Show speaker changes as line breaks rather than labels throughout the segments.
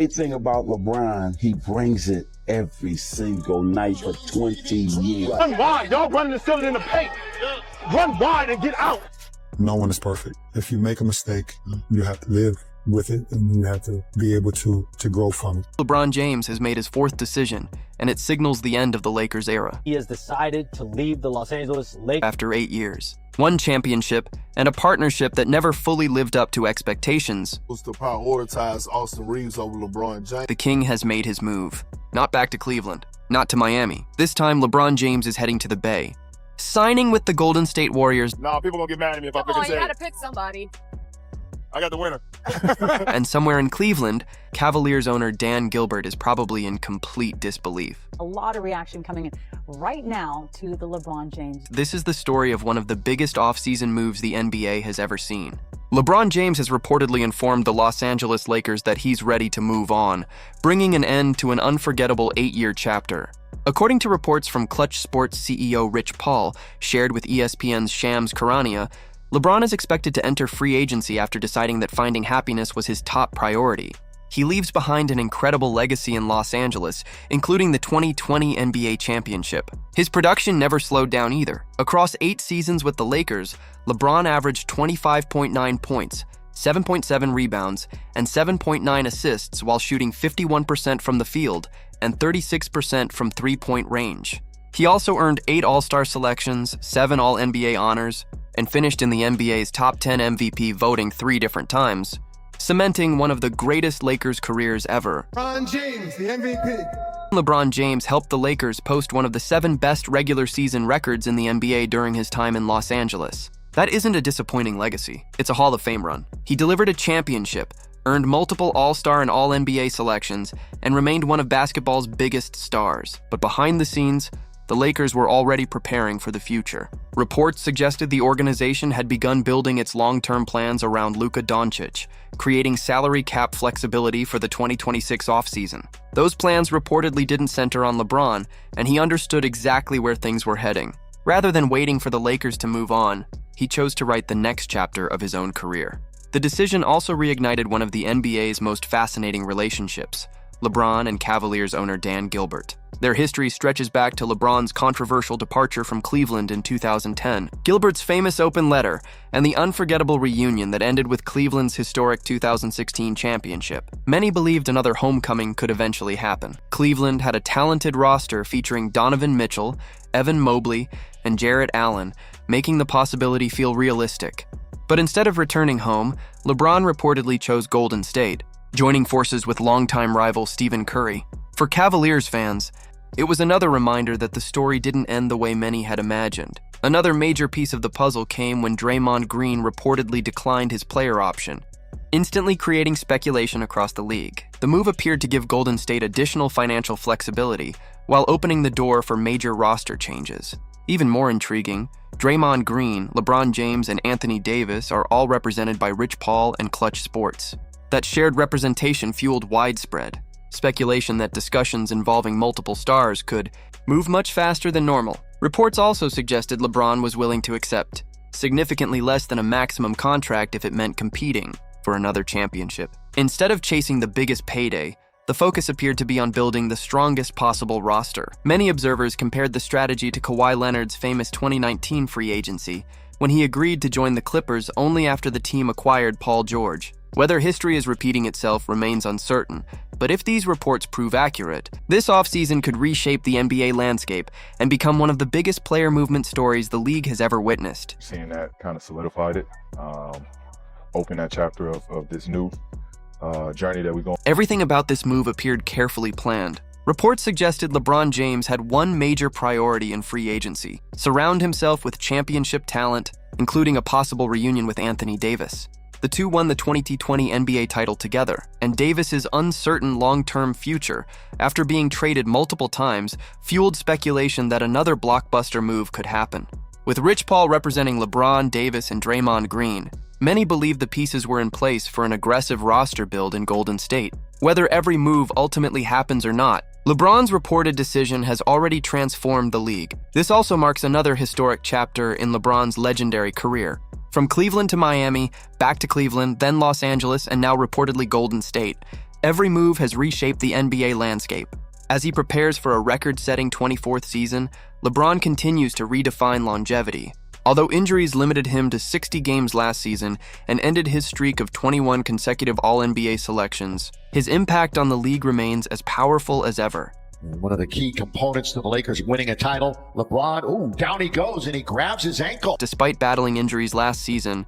Great thing about LeBron, he brings it every single night for 20 years.
Run wide, y'all running and still in the paint. Run wide and get out.
No one is perfect. If you make a mistake, you have to live with it and you have to be able to grow from it.
LeBron James has made his fourth decision, and it signals the end of the Lakers era.
He has decided to leave the Los Angeles Lakers
after 8 years. One championship and a partnership that never fully lived up to expectations.
Was to prioritize Austin Reeves over LeBron James.
The King has made his move. Not back to Cleveland, not to Miami. This time, LeBron James is heading to the Bay, signing with the Golden State Warriors.
Nah, people gonna get mad at me if I pick
you gotta pick somebody.
I got the winner.
And somewhere in Cleveland, Cavaliers owner Dan Gilbert is probably in complete disbelief.
A lot of reaction coming in right now to the LeBron James.
This is the story of one of the biggest offseason moves the NBA has ever seen. LeBron James has reportedly informed the Los Angeles Lakers that he's ready to move on, bringing an end to an unforgettable 8-year chapter. According to reports from Clutch Sports CEO Rich Paul, shared with ESPN's Shams Charania, LeBron is expected to enter free agency after deciding that finding happiness was his top priority. He leaves behind an incredible legacy in Los Angeles, including the 2020 NBA championship. His production never slowed down either. Across 8 seasons with the Lakers, LeBron averaged 25.9 points, 7.7 rebounds, and 7.9 assists while shooting 51% from the field and 36% from three-point range. He also earned 8 All-Star selections, 7 All-NBA honors, and finished in the NBA's top 10 MVP voting 3 different times, cementing one of the greatest Lakers careers ever.
LeBron James, the MVP.
LeBron James helped the Lakers post one of the 7 best regular season records in the NBA during his time in Los Angeles. That isn't a disappointing legacy, it's a Hall of Fame run. He delivered a championship, earned multiple All-Star and All-NBA selections, and remained one of basketball's biggest stars. But behind the scenes, the Lakers were already preparing for the future. Reports suggested the organization had begun building its long-term plans around Luka Doncic, creating salary cap flexibility for the 2026 offseason. Those plans reportedly didn't center on LeBron, and he understood exactly where things were heading. Rather than waiting for the Lakers to move on, he chose to write the next chapter of his own career. The decision also reignited one of the NBA's most fascinating relationships, LeBron and Cavaliers owner Dan Gilbert. Their history stretches back to LeBron's controversial departure from Cleveland in 2010, Gilbert's famous open letter, and the unforgettable reunion that ended with Cleveland's historic 2016 championship. Many believed another homecoming could eventually happen. Cleveland had a talented roster featuring Donovan Mitchell, Evan Mobley, and Jarrett Allen, making the possibility feel realistic. But instead of returning home, LeBron reportedly chose Golden State, joining forces with longtime rival Stephen Curry. For Cavaliers fans, it was another reminder that the story didn't end the way many had imagined. Another major piece of the puzzle came when Draymond Green reportedly declined his player option, instantly creating speculation across the league. The move appeared to give Golden State additional financial flexibility, while opening the door for major roster changes. Even more intriguing, Draymond Green, LeBron James, and Anthony Davis are all represented by Rich Paul and Clutch Sports. That shared representation fueled widespread speculation that discussions involving multiple stars could move much faster than normal. Reports also suggested LeBron was willing to accept significantly less than a maximum contract if it meant competing for another championship. Instead of chasing the biggest payday, the focus appeared to be on building the strongest possible roster. Many observers compared the strategy to Kawhi Leonard's famous 2019 free agency, when he agreed to join the Clippers only after the team acquired Paul George. Whether history is repeating itself remains uncertain, but if these reports prove accurate, this offseason could reshape the NBA landscape and become one of the biggest player movement stories the league has ever witnessed.
Seeing that kind of solidified it, opened that chapter of this new journey that we're going.
Everything about this move appeared carefully planned. Reports suggested LeBron James had one major priority in free agency: surround himself with championship talent, including a possible reunion with Anthony Davis. The two won the 2020 NBA title together, and Davis's uncertain long-term future, after being traded multiple times, fueled speculation that another blockbuster move could happen. With Rich Paul representing LeBron, Davis, and Draymond Green, many believed the pieces were in place for an aggressive roster build in Golden State. Whether every move ultimately happens or not, LeBron's reported decision has already transformed the league. This also marks another historic chapter in LeBron's legendary career. From Cleveland to Miami, back to Cleveland, then Los Angeles, and now reportedly Golden State, Every move has reshaped the NBA landscape. As he prepares for a record-setting 24th season, LeBron continues to redefine longevity. Although injuries limited him to 60 games last season and ended his streak of 21 consecutive All-NBA selections, his impact on the league remains as powerful as ever.
One of the key components to the Lakers winning a title, LeBron, down he goes and he grabs his ankle.
Despite battling injuries last season,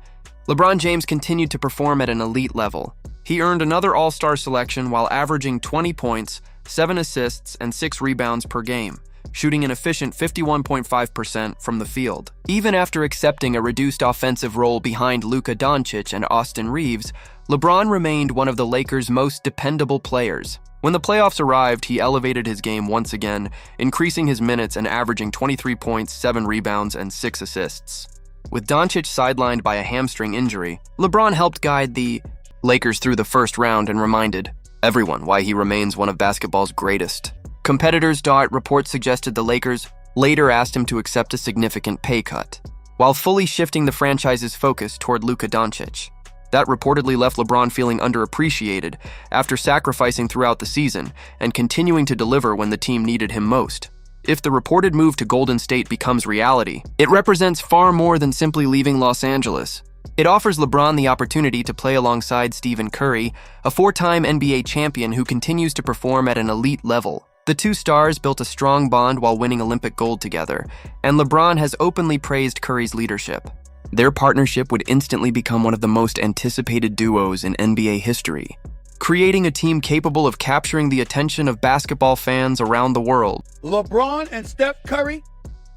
LeBron James continued to perform at an elite level. He earned another All-Star selection while averaging 20 points, 7 assists, and 6 rebounds per game, shooting an efficient 51.5% from the field. Even after accepting a reduced offensive role behind Luka Doncic and Austin Reeves, LeBron remained one of the Lakers' most dependable players. When the playoffs arrived, he elevated his game once again, increasing his minutes and averaging 23 points, 7 rebounds, and 6 assists. With Doncic sidelined by a hamstring injury, LeBron helped guide the Lakers through the first round and reminded everyone why he remains one of basketball's greatest. Competitors. Reports suggested the Lakers later asked him to accept a significant pay cut, while fully shifting the franchise's focus toward Luka Doncic. That reportedly left LeBron feeling underappreciated after sacrificing throughout the season and continuing to deliver when the team needed him most. If the reported move to Golden State becomes reality, it represents far more than simply leaving Los Angeles. It offers LeBron the opportunity to play alongside Stephen Curry, a 4-time NBA champion who continues to perform at an elite level. The two stars built a strong bond while winning Olympic gold together, and LeBron has openly praised Curry's leadership. Their partnership would instantly become one of the most anticipated duos in NBA history, creating a team capable of capturing the attention of basketball fans around the world.
LeBron and Steph Curry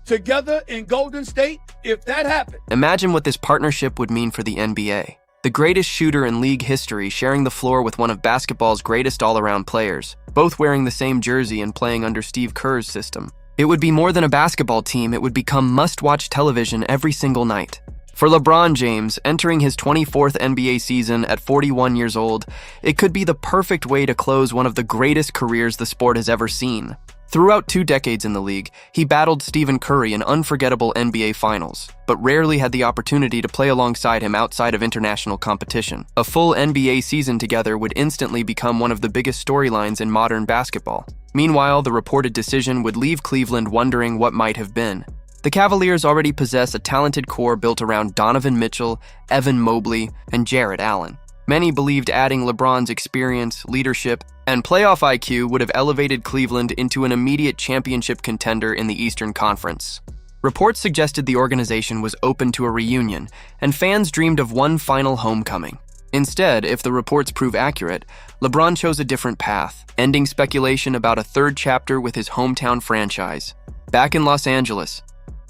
together in Golden State, if that happened.
Imagine what this partnership would mean for the NBA. The greatest shooter in league history sharing the floor with one of basketball's greatest all-around players, both wearing the same jersey and playing under Steve Kerr's system. It would be more than a basketball team, it would become must-watch television every single night. For LeBron James, entering his 24th NBA season at 41 years old, it could be the perfect way to close one of the greatest careers the sport has ever seen. Throughout 2 decades in the league, he battled Stephen Curry in unforgettable NBA finals, but rarely had the opportunity to play alongside him outside of international competition. A full NBA season together would instantly become one of the biggest storylines in modern basketball. Meanwhile, the reported decision would leave Cleveland wondering what might have been. The Cavaliers already possess a talented core built around Donovan Mitchell, Evan Mobley, and Jarrett Allen. Many believed adding LeBron's experience, leadership, and playoff IQ would have elevated Cleveland into an immediate championship contender in the Eastern Conference. Reports suggested the organization was open to a reunion, and fans dreamed of one final homecoming. Instead, if the reports prove accurate, LeBron chose a different path, ending speculation about a third chapter with his hometown franchise. Back in Los Angeles,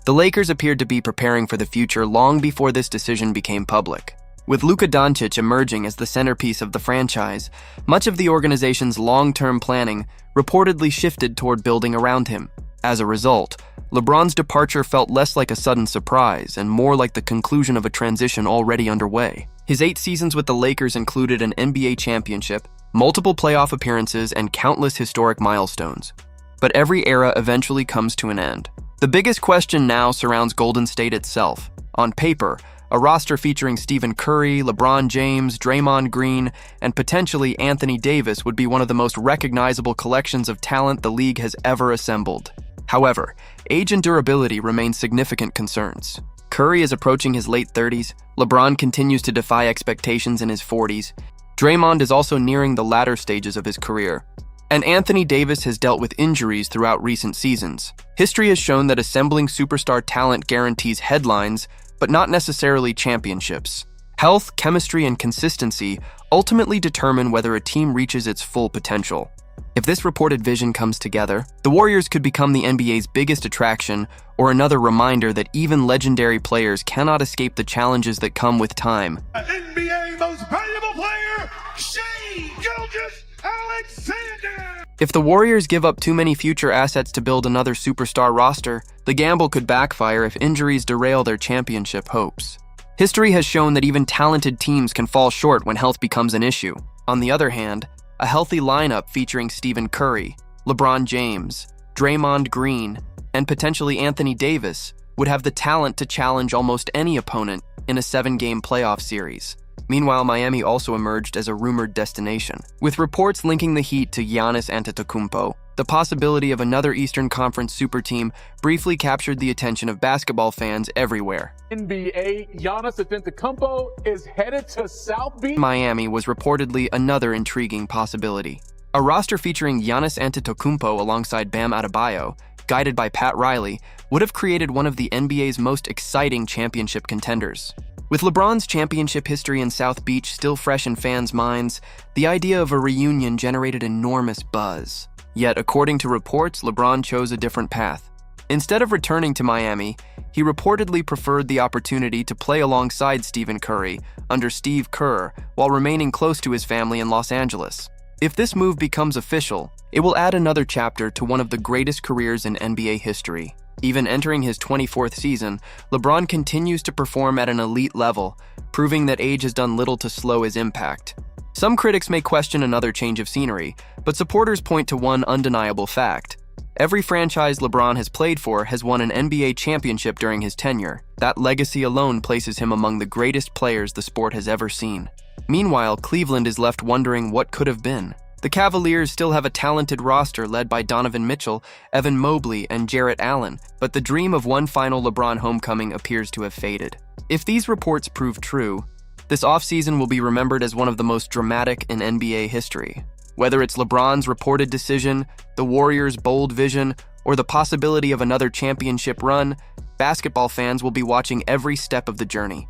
the Lakers appeared to be preparing for the future long before this decision became public. With Luka Doncic emerging as the centerpiece of the franchise, much of the organization's long-term planning reportedly shifted toward building around him. As a result, LeBron's departure felt less like a sudden surprise and more like the conclusion of a transition already underway. His 8 seasons with the Lakers included an NBA championship, multiple playoff appearances, and countless historic milestones. But every era eventually comes to an end. The biggest question now surrounds Golden State itself. On paper, a roster featuring Stephen Curry, LeBron James, Draymond Green, and potentially Anthony Davis would be one of the most recognizable collections of talent the league has ever assembled. However, age and durability remain significant concerns. Curry is approaching his late 30s, LeBron continues to defy expectations in his 40s, Draymond is also nearing the latter stages of his career, and Anthony Davis has dealt with injuries throughout recent seasons. History has shown that assembling superstar talent guarantees headlines, but not necessarily championships. Health, chemistry, and consistency ultimately determine whether a team reaches its full potential. If this reported vision comes together, the Warriors could become the NBA's biggest attraction, or another reminder that even legendary players cannot escape the challenges that come with time.
NBA most valuable player, Shai Gilgeous-Alexander!
If the Warriors give up too many future assets to build another superstar roster, the gamble could backfire if injuries derail their championship hopes. History has shown that even talented teams can fall short when health becomes an issue. On the other hand, a healthy lineup featuring Stephen Curry, LeBron James, Draymond Green, and potentially Anthony Davis would have the talent to challenge almost any opponent in a 7-game playoff series. Meanwhile, Miami also emerged as a rumored destination, with reports linking the Heat to Giannis Antetokounmpo. The possibility of another Eastern Conference super team briefly captured the attention of basketball fans everywhere.
NBA, Giannis Antetokounmpo is headed to South Beach.
Miami was reportedly another intriguing possibility. A roster featuring Giannis Antetokounmpo alongside Bam Adebayo, guided by Pat Riley, would have created one of the NBA's most exciting championship contenders. With LeBron's championship history in South Beach still fresh in fans' minds, the idea of a reunion generated enormous buzz. Yet, according to reports, LeBron chose a different path. Instead of returning to Miami, he reportedly preferred the opportunity to play alongside Stephen Curry under Steve Kerr while remaining close to his family in Los Angeles. If this move becomes official, it will add another chapter to one of the greatest careers in NBA history. Even entering his 24th season, LeBron continues to perform at an elite level, proving that age has done little to slow his impact. Some critics may question another change of scenery, but supporters point to one undeniable fact. Every franchise LeBron has played for has won an NBA championship during his tenure. That legacy alone places him among the greatest players the sport has ever seen. Meanwhile, Cleveland is left wondering what could have been. The Cavaliers still have a talented roster led by Donovan Mitchell, Evan Mobley, and Jarrett Allen, but the dream of one final LeBron homecoming appears to have faded. If these reports prove true, this offseason will be remembered as one of the most dramatic in NBA history. Whether it's LeBron's reported decision, the Warriors' bold vision, or the possibility of another championship run, basketball fans will be watching every step of the journey.